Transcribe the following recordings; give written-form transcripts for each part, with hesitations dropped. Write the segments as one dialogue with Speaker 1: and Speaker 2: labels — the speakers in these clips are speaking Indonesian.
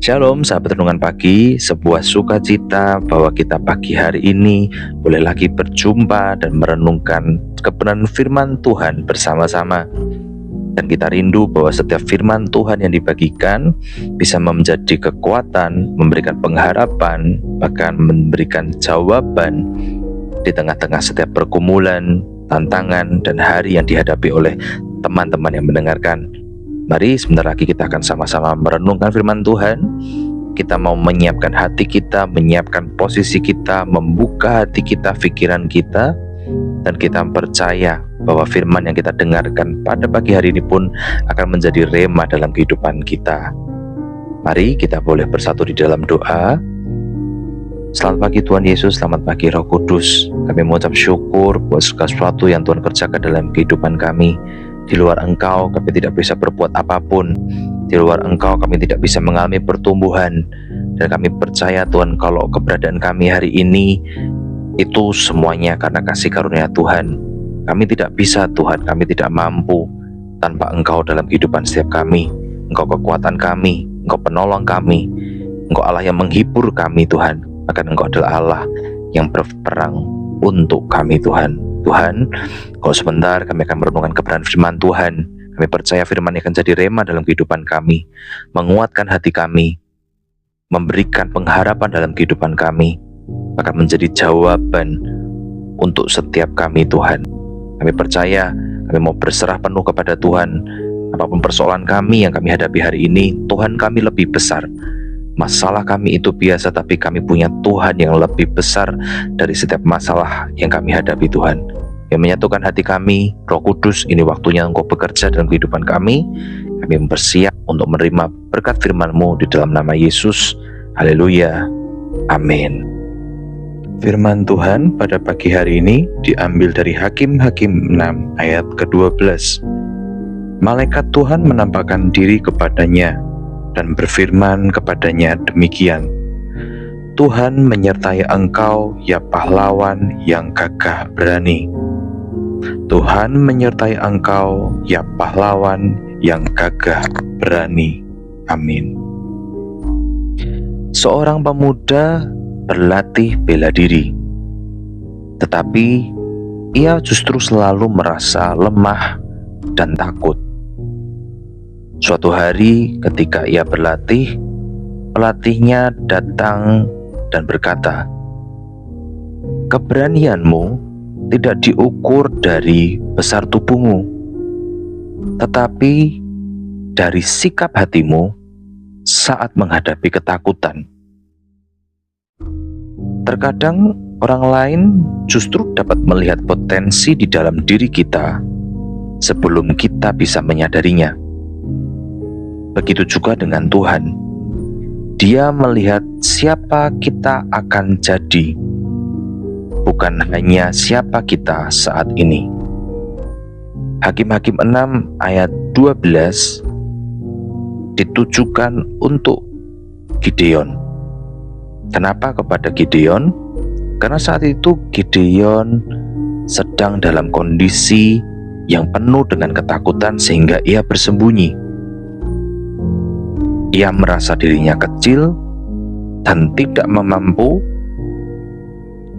Speaker 1: Shalom sahabat renungan pagi, sebuah sukacita bahwa kita pagi hari ini boleh lagi berjumpa dan merenungkan kebenaran firman Tuhan bersama-sama. Dan kita rindu bahwa setiap firman Tuhan yang dibagikan bisa menjadi kekuatan, memberikan pengharapan, bahkan memberikan jawaban di tengah-tengah setiap pergumulan, tantangan, dan hari yang dihadapi oleh teman-teman yang mendengarkan. Mari sebentar lagi kita akan sama-sama merenungkan firman Tuhan. Kita mau menyiapkan hati kita, menyiapkan posisi kita, membuka hati kita, pikiran kita, dan kita percaya bahwa firman yang kita dengarkan pada pagi hari ini pun akan menjadi rema dalam kehidupan kita. Mari kita boleh bersatu di dalam doa. Selamat pagi Tuhan Yesus, selamat pagi Roh Kudus. Kami mengucap syukur buat segala sesuatu yang Tuhan kerjakan dalam kehidupan kami. Di luar Engkau kami tidak bisa berbuat apapun. Di luar Engkau kami tidak bisa mengalami pertumbuhan. Dan kami percaya Tuhan, kalau keberadaan kami hari ini itu semuanya karena kasih karunia Tuhan. Kami tidak bisa Tuhan, kami tidak mampu tanpa Engkau dalam kehidupan setiap kami. Engkau kekuatan kami, Engkau penolong kami, Engkau Allah yang menghibur kami Tuhan. Bahkan Engkau adalah Allah yang berperang untuk kami Tuhan. Tuhan, kalau sebentar kami akan merenungkan kebenaran firman Tuhan. Kami percaya firman akan jadi rema dalam kehidupan kami, menguatkan hati kami, memberikan pengharapan dalam kehidupan kami, bahkan menjadi jawaban untuk setiap kami Tuhan. Kami percaya, kami mau berserah penuh kepada Tuhan. Apapun persoalan kami yang kami hadapi hari ini, Tuhan kami lebih besar. Masalah kami itu biasa, tapi kami punya Tuhan yang lebih besar dari setiap masalah yang kami hadapi Tuhan. Yang menyatukan hati kami, Roh Kudus, ini waktunya Engkau bekerja dalam kehidupan kami. Kami bersiap untuk menerima berkat firman-Mu di dalam nama Yesus. Haleluya. Amin. Firman Tuhan pada pagi hari ini diambil dari Hakim-Hakim 6 ayat ke-12. Malaikat Tuhan menampakkan diri kepadanya dan berfirman kepadanya demikian, Tuhan menyertai engkau, ya pahlawan yang gagah berani. Tuhan menyertai engkau, ya pahlawan yang gagah berani. Amin. Seorang pemuda berlatih bela diri, tetapi ia justru selalu merasa lemah dan takut. Suatu hari ketika ia berlatih, pelatihnya datang dan berkata, keberanianmu tidak diukur dari besar tubuhmu, tetapi dari sikap hatimu saat menghadapi ketakutan. Terkadang orang lain justru dapat melihat potensi di dalam diri kita sebelum kita bisa menyadarinya. Begitu juga dengan Tuhan. Dia melihat siapa kita akan jadi, bukan hanya siapa kita saat ini. Hakim-Hakim 6 ayat 12 ditujukan untuk Gideon. Kenapa kepada Gideon? Karena saat itu Gideon sedang dalam kondisi yang penuh dengan ketakutan sehingga ia bersembunyi. Ia merasa dirinya kecil dan tidak mampu,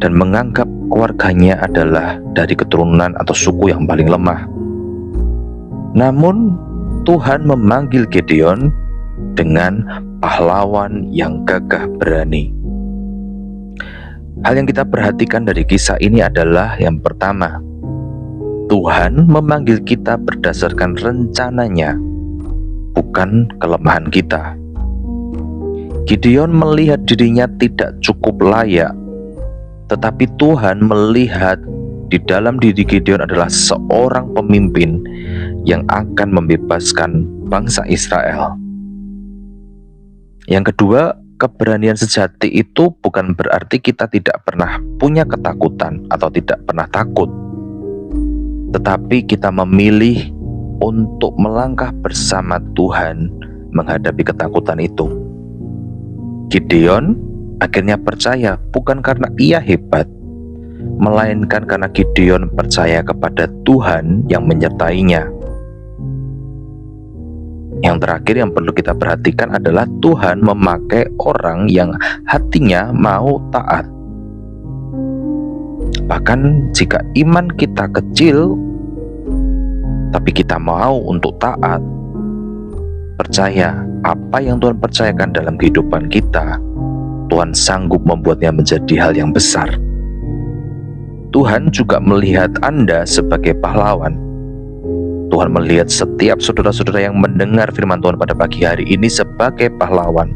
Speaker 1: dan menganggap keluarganya adalah dari keturunan atau suku yang paling lemah. Namun Tuhan memanggil Gideon dengan pahlawan yang gagah berani. Hal yang kita perhatikan dari kisah ini adalah yang pertama, Tuhan memanggil kita berdasarkan rencananya, bukan kelemahan kita. Gideon melihat dirinya tidak cukup layak, tetapi Tuhan melihat di dalam diri Gideon adalah seorang pemimpin yang akan membebaskan bangsa Israel. Yang kedua, keberanian sejati itu bukan berarti kita tidak pernah punya ketakutan atau tidak pernah takut, tetapi kita memilih untuk melangkah bersama Tuhan menghadapi ketakutan itu. Gideon akhirnya percaya bukan karena ia hebat, melainkan karena Gideon percaya kepada Tuhan yang menyertainya. Yang terakhir yang perlu kita perhatikan adalah Tuhan memakai orang yang hatinya mau taat. Bahkan jika iman kita kecil, tapi kita mau untuk taat, percaya apa yang Tuhan percayakan dalam kehidupan kita, Tuhan sanggup membuatnya menjadi hal yang besar. Tuhan juga melihat Anda sebagai pahlawan. Tuhan melihat setiap saudara-saudara yang mendengar firman Tuhan pada pagi hari ini sebagai pahlawan.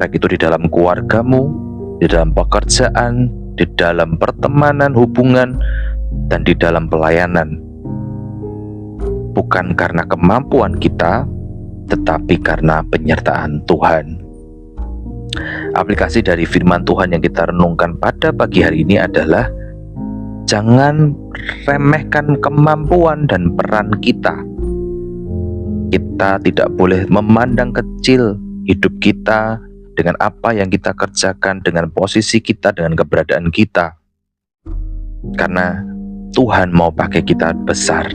Speaker 1: Baik itu di dalam keluargamu, di dalam pekerjaan, di dalam pertemanan, hubungan, dan di dalam pelayanan. Bukan karena kemampuan kita, tetapi karena penyertaan Tuhan. Aplikasi dari firman Tuhan yang kita renungkan pada pagi hari ini adalah jangan remehkan kemampuan dan peran kita. Kita tidak boleh memandang kecil hidup kita dengan apa yang kita kerjakan, dengan posisi kita, dengan keberadaan kita. Karena Tuhan mau pakai kita besar.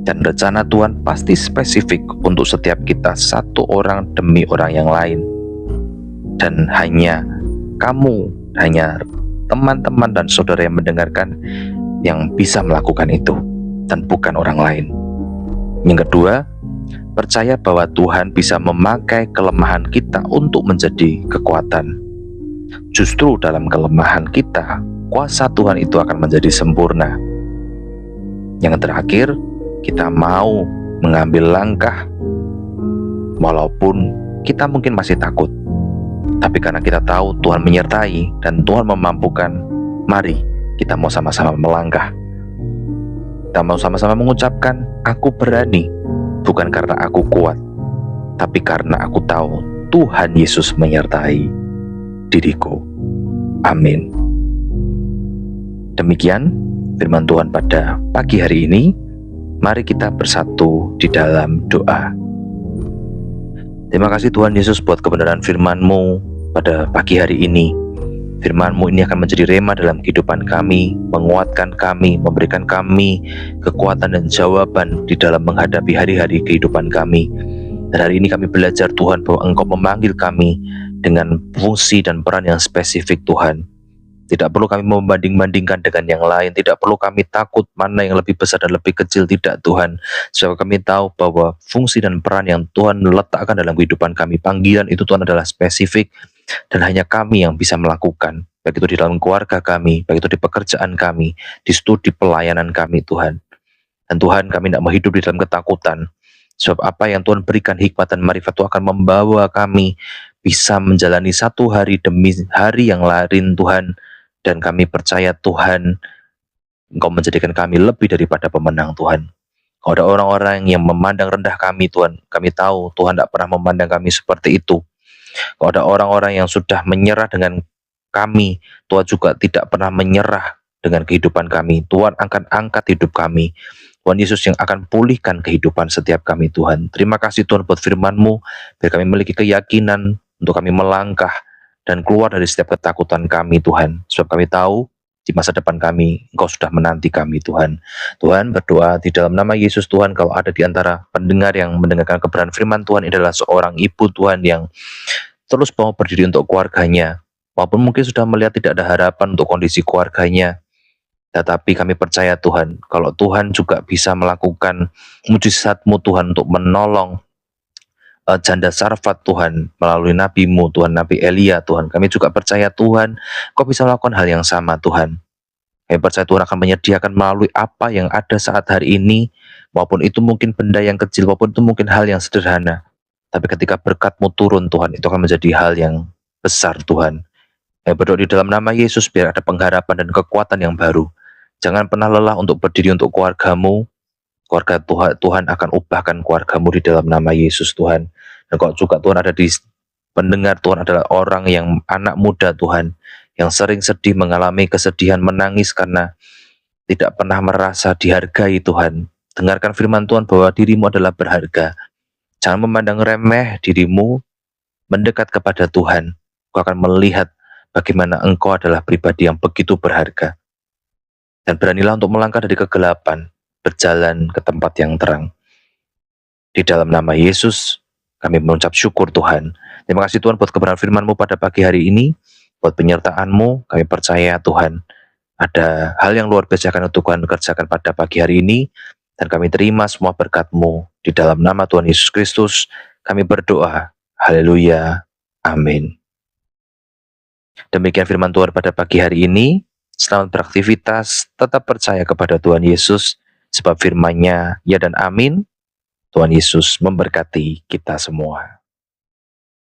Speaker 1: Dan rencana Tuhan pasti spesifik untuk setiap kita, satu orang demi orang yang lain. Dan hanya kamu, hanya teman-teman dan saudara yang mendengarkan yang bisa melakukan itu, dan bukan orang lain. Yang kedua, percaya bahwa Tuhan bisa memakai kelemahan kita untuk menjadi kekuatan. Justru dalam kelemahan kita, kuasa Tuhan itu akan menjadi sempurna. Yang terakhir, kita mau mengambil langkah walaupun kita mungkin masih takut. Tapi karena kita tahu Tuhan menyertai dan Tuhan memampukan, mari kita mau sama-sama melangkah. Kita mau sama-sama mengucapkan, aku berani, bukan karena aku kuat, tapi karena aku tahu Tuhan Yesus menyertai diriku. Amin. Demikian firman Tuhan pada pagi hari ini. Mari kita bersatu di dalam doa. Terima kasih Tuhan Yesus buat kebenaran firman-Mu pada pagi hari ini. Firman-Mu ini akan menjadi rema dalam kehidupan kami, menguatkan kami, memberikan kami kekuatan dan jawaban di dalam menghadapi hari-hari kehidupan kami. Dan hari ini kami belajar Tuhan bahwa Engkau memanggil kami dengan fungsi dan peran yang spesifik Tuhan. Tidak perlu kami membanding-bandingkan dengan yang lain. Tidak perlu kami takut mana yang lebih besar dan lebih kecil. Tidak Tuhan. Sebab kami tahu bahwa fungsi dan peran yang Tuhan letakkan dalam kehidupan kami, panggilan itu Tuhan adalah spesifik. Dan hanya kami yang bisa melakukan. Baik itu di dalam keluarga kami, baik itu di pekerjaan kami, di studi pelayanan kami Tuhan. Dan Tuhan, kami tidak mau hidup di dalam ketakutan. Sebab apa yang Tuhan berikan hikmat dan marifat itu akan membawa kami bisa menjalani satu hari demi hari yang lain Tuhan. Dan kami percaya Tuhan, Engkau menjadikan kami lebih daripada pemenang Tuhan. Kalau ada orang-orang yang memandang rendah kami Tuhan, kami tahu Tuhan tidak pernah memandang kami seperti itu. Kalau ada orang-orang yang sudah menyerah dengan kami, Tuhan juga tidak pernah menyerah dengan kehidupan kami. Tuhan akan angkat hidup kami. Tuhan Yesus yang akan pulihkan kehidupan setiap kami Tuhan. Terima kasih Tuhan buat firman-Mu, biar kami memiliki keyakinan untuk kami melangkah dan keluar dari setiap ketakutan kami Tuhan. Sebab kami tahu di masa depan kami, Engkau sudah menanti kami Tuhan. Tuhan, berdoa di dalam nama Yesus Tuhan, kalau ada di antara pendengar yang mendengarkan kebenaran firman Tuhan, ini adalah seorang ibu Tuhan yang terus mau berdiri untuk keluarganya, walaupun mungkin sudah melihat tidak ada harapan untuk kondisi keluarganya. Tetapi kami percaya Tuhan, kalau Tuhan juga bisa melakukan mujizat-Mu Tuhan untuk menolong janda Sarfat Tuhan melalui nabi-Mu Tuhan, Nabi Elia Tuhan. Kami juga percaya Tuhan, Kau bisa melakukan hal yang sama Tuhan. Kami percaya Tuhan akan menyediakan melalui apa yang ada saat hari ini, maupun itu mungkin benda yang kecil, maupun itu mungkin hal yang sederhana. Tapi ketika berkat-Mu turun Tuhan, itu akan menjadi hal yang besar Tuhan. Kami berdoa di dalam nama Yesus biar ada pengharapan dan kekuatan yang baru. Jangan pernah lelah untuk berdiri untuk keluarga-Mu. Keluarga Tuhan akan ubahkan keluarga-Mu di dalam nama Yesus Tuhan. Dan kalau juga Tuhan ada di pendengar, Tuhan adalah orang yang anak muda Tuhan, yang sering sedih, mengalami kesedihan, menangis karena tidak pernah merasa dihargai Tuhan. Dengarkan firman Tuhan bahwa dirimu adalah berharga. Jangan memandang remeh dirimu, mendekat kepada Tuhan. Kau akan melihat bagaimana engkau adalah pribadi yang begitu berharga. Dan beranilah untuk melangkah dari kegelapan, berjalan ke tempat yang terang. Di dalam nama Yesus, kami mengucap syukur Tuhan. Terima kasih Tuhan buat kebenaran firman-Mu pada pagi hari ini, buat penyertaan-Mu. Kami percaya Tuhan, ada hal yang luar biasa akan Tuhan kerjakan pada pagi hari ini, dan kami terima semua berkat-Mu. Di dalam nama Tuhan Yesus Kristus, kami berdoa. Haleluya. Amin. Demikian firman Tuhan pada pagi hari ini. Selamat beraktivitas, tetap percaya kepada Tuhan Yesus, sebab firman-Nya ya dan amin. Tuhan Yesus memberkati kita semua.